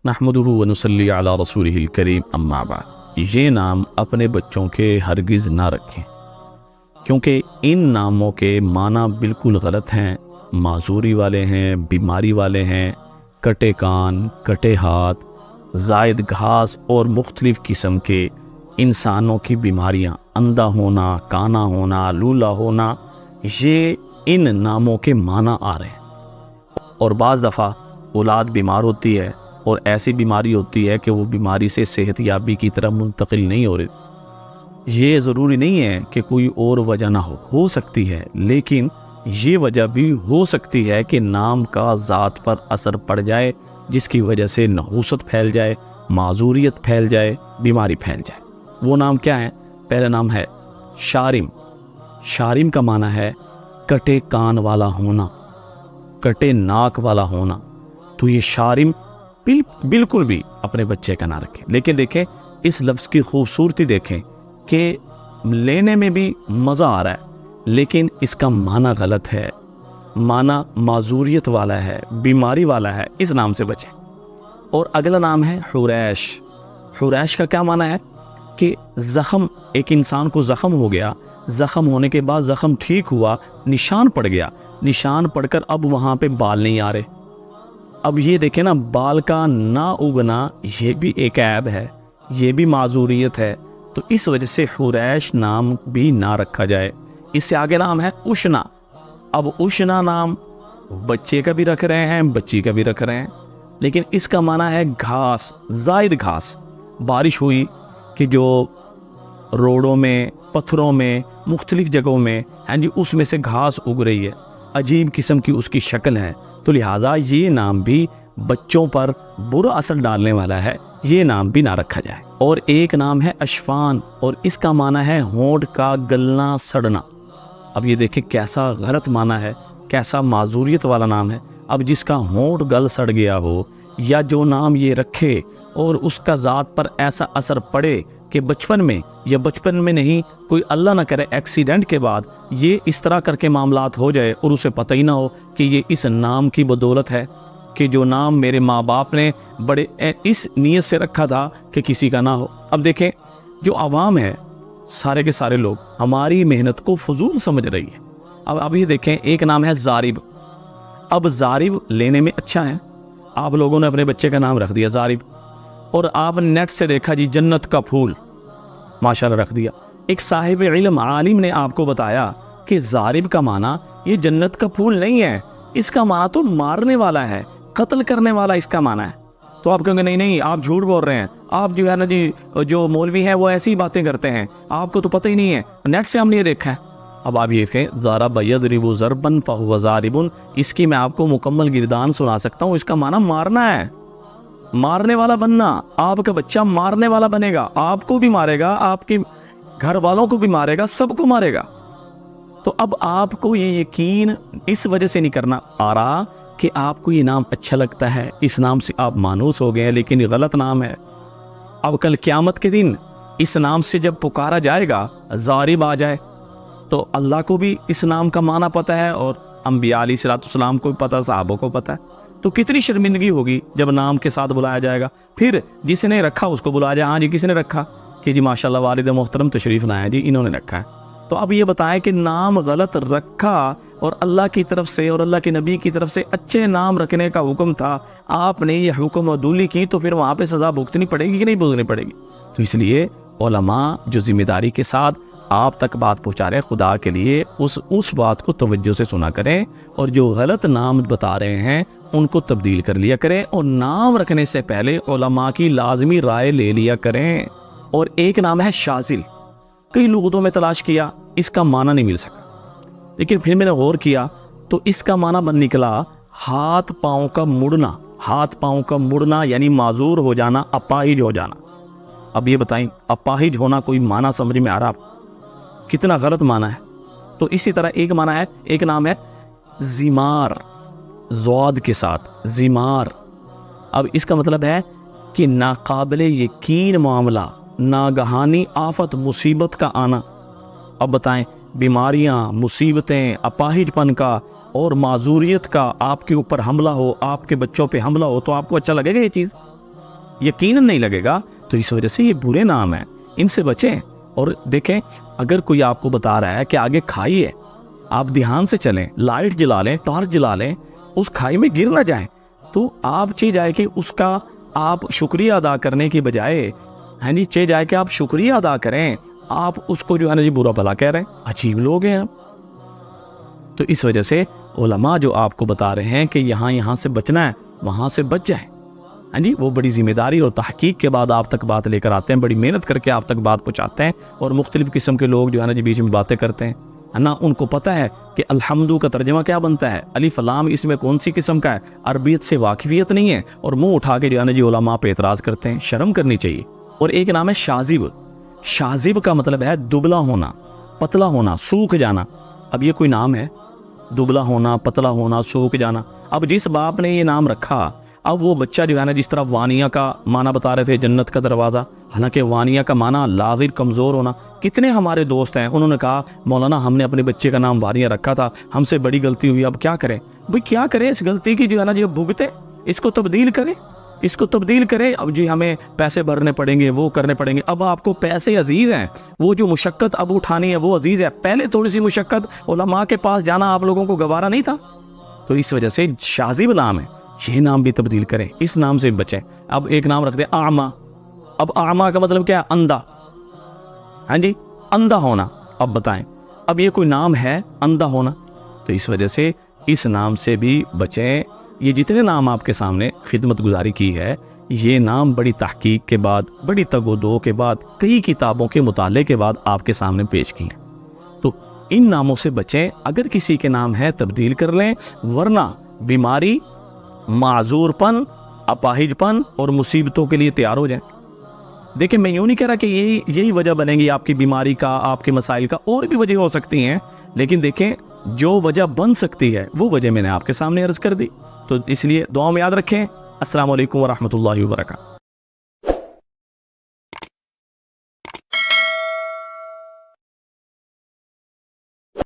نحمدہ ونصلی علی رسولہ الکریم اما بعد۔ یہ نام اپنے بچوں کے ہرگز نہ رکھیں، کیونکہ ان ناموں کے معنی بالکل غلط ہیں، معذوری والے ہیں، بیماری والے ہیں، کٹے کان، کٹے ہاتھ، زائد گھاس اور مختلف قسم کے انسانوں کی بیماریاں، اندھا ہونا، کانا ہونا، لولا ہونا، یہ ان ناموں کے معنی آ رہے ہیں۔ اور بعض دفعہ اولاد بیمار ہوتی ہے اور ایسی بیماری ہوتی ہے کہ وہ بیماری سے صحت یابی کی طرف منتقل نہیں ہو رہی۔ یہ ضروری نہیں ہے کہ کوئی اور وجہ نہ ہو سکتی ہے، لیکن یہ وجہ بھی ہو سکتی ہے کہ نام کا ذات پر اثر پڑ جائے، جس کی وجہ سے نحوست پھیل جائے، معذوریت پھیل جائے، بیماری پھیل جائے۔ وہ نام کیا ہے؟ پہلا نام ہے شارم۔ شارم کا معنی ہے کٹے کان والا ہونا، کٹے ناک والا ہونا۔ تو یہ شارم بالکل بھی اپنے بچے کا نہ رکھیں۔ لیکن دیکھیں اس لفظ کی خوبصورتی، دیکھیں کہ لینے میں بھی مزہ آ رہا ہے، لیکن اس کا معنی غلط ہے، معنی معذوریت والا ہے، بیماری والا ہے۔ اس نام سے بچیں۔ اور اگلا نام ہے حریش۔ حریش کا کیا معنی ہے کہ زخم، ایک انسان کو زخم ہو گیا، زخم ہونے کے بعد زخم ٹھیک ہوا، نشان پڑ گیا، نشان پڑ کر اب وہاں پہ بال نہیں آ رہے۔ اب یہ دیکھیں نا، بال کا نہ اگنا یہ بھی ایک عیب ہے، یہ بھی معذوریت ہے۔ تو اس وجہ سے حریش نام بھی نہ رکھا جائے۔ اس سے آگے نام ہے اشنا۔ اب اشنا نام بچے کا بھی رکھ رہے ہیں، بچی کا بھی رکھ رہے ہیں، لیکن اس کا معنی ہے گھاس، زائد گھاس۔ بارش ہوئی کہ جو روڈوں میں، پتھروں میں، مختلف جگہوں میں اس میں سے گھاس اگ رہی ہے، عجیب قسم کی اس کی شکل ہے، تو لہٰذا یہ نام بھی بچوں پر برا اثر ڈالنے والا ہے، یہ نام بھی نہ رکھا جائے۔ اور ایک نام ہے اشفان، اور اس کا معنی ہے ہونٹ کا گلنا، سڑنا۔ اب یہ دیکھیں کیسا غلط معنی ہے، کیسا معذوریت والا نام ہے۔ اب جس کا ہونٹ گل سڑ گیا ہو، یا جو نام یہ رکھے اور اس کا ذات پر ایسا اثر پڑے کہ بچپن میں، یا بچپن میں نہیں، کوئی اللہ نہ کرے ایکسیڈنٹ کے بعد یہ اس طرح کر کے معاملات ہو جائے اور اسے پتہ ہی نہ ہو کہ یہ اس نام کی بدولت ہے، کہ جو نام میرے ماں باپ نے بڑے اس نیت سے رکھا تھا کہ کسی کا نہ ہو۔ اب دیکھیں جو عوام ہے، سارے کے سارے لوگ ہماری محنت کو فضول سمجھ رہی ہے۔ اب یہ دیکھیں ایک نام ہے زارب۔ اب زارب لینے میں اچھا ہے، آپ لوگوں نے اپنے بچے کا نام رکھ دیا زارب، اور آپ نیٹ سے دیکھا جی جنت کا پھول، ماشاءاللہ رکھ دیا۔ ایک صاحب علم عالم نے آپ کو بتایا کہ زارب کا معنی یہ جنت کا پھول نہیں ہے، اس کا معنی تو مارنے والا ہے، قتل کرنے والا اس کا معنی ہے۔ تو آپ کہیں گے نہیں آپ جھوٹ بول رہے ہیں، آپ جو ہے نا جی جو مولوی ہیں وہ ایسی ہی باتیں کرتے ہیں، آپ کو تو پتہ ہی نہیں ہے، نیٹ سے ہم نے یہ دیکھا ہے۔ اب آپ یہ کہ ضرب یضرب ضربا فہو ضارب، اس کی میں آپ کو مکمل گردان سنا سکتا ہوں۔ اس کا معنی مارنا ہے، مارنے والا بننا۔ آپ کا بچہ مارنے والا بنے گا، آپ کو بھی مارے گا، آپ کے گھر والوں کو بھی مارے گا، سب کو مارے گا۔ تو اب آپ کو یہ یقین اس وجہ سے نہیں کرنا آ رہا کہ آپ کو یہ نام اچھا لگتا ہے، اس نام سے آپ مانوس ہو گئے ہیں، لیکن یہ غلط نام ہے۔ اب کل قیامت کے دن اس نام سے جب پکارا جائے گا، زارب آ جائے، تو اللہ کو بھی اس نام کا معنی پتہ ہے، اور انبیاء علیہ الصلوۃ والسلام کو بھی پتہ، صحابوں کو پتہ ہے۔ تو کتنی شرمندگی ہوگی جب نام کے ساتھ بلایا جائے گا۔ پھر جس نے رکھا اس کو بلایا جائے، ہاں جی کس نے رکھا، کہ جی ماشاءاللہ والد محترم تشریف لائے جی، انہوں نے رکھا ہے۔ تو اب یہ بتائیں کہ نام غلط رکھا، اور اللہ کی طرف سے اور اللہ کے نبی کی طرف سے اچھے نام رکھنے کا حکم تھا، آپ نے یہ حکم عدولی کی، تو پھر وہاں پہ سزا بھگتنی پڑے گی کہ نہیں بھگتنی پڑے گی؟ تو اس لیے علماء جو ذمہ داری کے ساتھ آپ تک بات پہنچا رہے ہیں، خدا کے لیے اس بات کو توجہ سے سنا کریں، اور جو غلط نام بتا رہے ہیں ان کو تبدیل کر لیا کریں، اور نام رکھنے سے پہلے علماء کی لازمی رائے لے لیا کریں۔ اور ایک نام ہے شاذل، کئی لغتوں میں تلاش کیا، اس کا معنی نہیں مل سکا، لیکن پھر میں نے غور کیا تو اس کا معنی بن نکلا ہاتھ پاؤں کا مڑنا۔ ہاتھ پاؤں کا مڑنا یعنی معذور ہو جانا، اپاہج ہو جانا۔ اب یہ بتائیں اپاہج ہونا کوئی معنی سمجھ میں آ رہا؟ کتنا غلط معنی ہے۔ تو اسی طرح ایک معنی ہے، ایک نام ہے زمار، زواد کے ساتھ زمار۔ اب اس کا مطلب ہے کہ ناقابل یقین معاملہ، ناگہانی آفت، مصیبت کا آنا۔ اب بتائیں بیماریاں، مصیبتیں، اپاہج پن کا اور معذوریت کا آپ کے اوپر حملہ ہو، آپ کے بچوں پہ حملہ ہو، تو آپ کو اچھا لگے گا یہ چیز؟ یقیناً نہیں لگے گا. تو اس وجہ سے یہ برے نام ہیں, ان سے بچیں. اور دیکھیں اگر کوئی آپ کو بتا رہا ہے کہ آگے کھائی ہے, آپ دھیان سے چلیں, لائٹ جلا لیں, ٹارچ جلا لیں, اس کھائی میں گر نہ جائیں. تو آپ چاہیے جائے کہ اس کا آپ شکریہ ادا کرنے کی بجائے چاہیے جائے کہ آپ شکریہ ادا کریں, آپ اس کو جو ہے نا جی برا بھلا کہہ رہے ہیں. عجیب لوگ ہیں آپ. تو اس وجہ سے علماء جو آپ کو بتا رہے ہیں کہ یہاں سے بچنا ہے, وہاں سے بچ جائیں. وہ بڑی ذمہ داری اور تحقیق کے بعد آپ تک بات لے کر آتے ہیں, بڑی محنت کر کے آپ تک بات پہنچاتے ہیں. اور مختلف قسم کے لوگ جو ہے نا جی بیچ میں باتیں کرتے ہیں نا, ان کو پتہ ہے کہ الحمدو کا ترجمہ کیا بنتا ہے, الف لام اس میں کون سی قسم کا ہے, عربیت سے واقفیت نہیں ہے, اور منہ اٹھا کے جو ہے نا جی علماء پہ اعتراض کرتے ہیں. شرم کرنی چاہیے. اور ایک نام ہے شاذب. شاذب کا مطلب ہے دبلا ہونا, پتلا ہونا, سوکھ جانا. اب یہ کوئی نام ہے؟ دبلا ہونا, پتلا ہونا, سوکھ جانا. اب جس باپ نے یہ نام رکھا, اب وہ بچہ جو ہے نا جس طرح وانیہ کا معنی بتا رہے تھے جنت کا دروازہ, حالانکہ وانیہ کا معنی لاغر, کمزور ہونا. کتنے ہمارے دوست ہیں انہوں نے کہا مولانا ہم نے اپنے بچے کا نام وانیہ رکھا تھا, ہم سے بڑی غلطی ہوئی, اب کیا کریں؟ بھئی کیا کریں اس غلطی کی جو ہے نا جو بھگتے, اس کو تبدیل کریں, اس کو تبدیل کریں. اب جی ہمیں پیسے بھرنے پڑیں گے, وہ کرنے پڑیں گے. اب آپ کو پیسے عزیز ہیں, وہ جو مشقت اب اٹھانی ہے وہ عزیز ہے. پہلے تھوڑی سی مشقت علماء کے پاس جانا آپ لوگوں کو گوارا نہیں تھا. تو اس وجہ سے شاذب نام ہے, یہ نام بھی تبدیل کریں, اس نام سے بچیں. اب ایک نام رکھ دیں اعمیٰ. اب اعمیٰ کا مطلب کیا ہے؟ اندھا. اندھا ہونا. اب بتائیں, اب یہ کوئی نام ہے اندھا ہونا؟ تو اس وجہ سے اس نام سے بھی بچیں. یہ جتنے نام آپ کے سامنے خدمت گزاری کی ہے, یہ نام بڑی تحقیق کے بعد, بڑی تگ و دو کے بعد, کئی کتابوں کے مطالعے کے بعد آپ کے سامنے پیش کی. تو ان ناموں سے بچیں. اگر کسی کے نام ہے تبدیل کر لیں, ورنہ بیماری, معذور پن, اپاہج پن اور مصیبتوں کے لیے تیار ہو جائیں. دیکھیں میں یوں نہیں کہہ رہا کہ یہی وجہ بنے گی آپ کی بیماری کا, آپ کے مسائل کا, اور بھی وجہ ہو سکتی ہیں, لیکن دیکھیں جو وجہ بن سکتی ہے وہ وجہ میں نے آپ کے سامنے عرض کر دی. تو اس لیے دعاؤں میں یاد رکھیں. السلام علیکم ورحمۃ اللہ وبرکاتہ.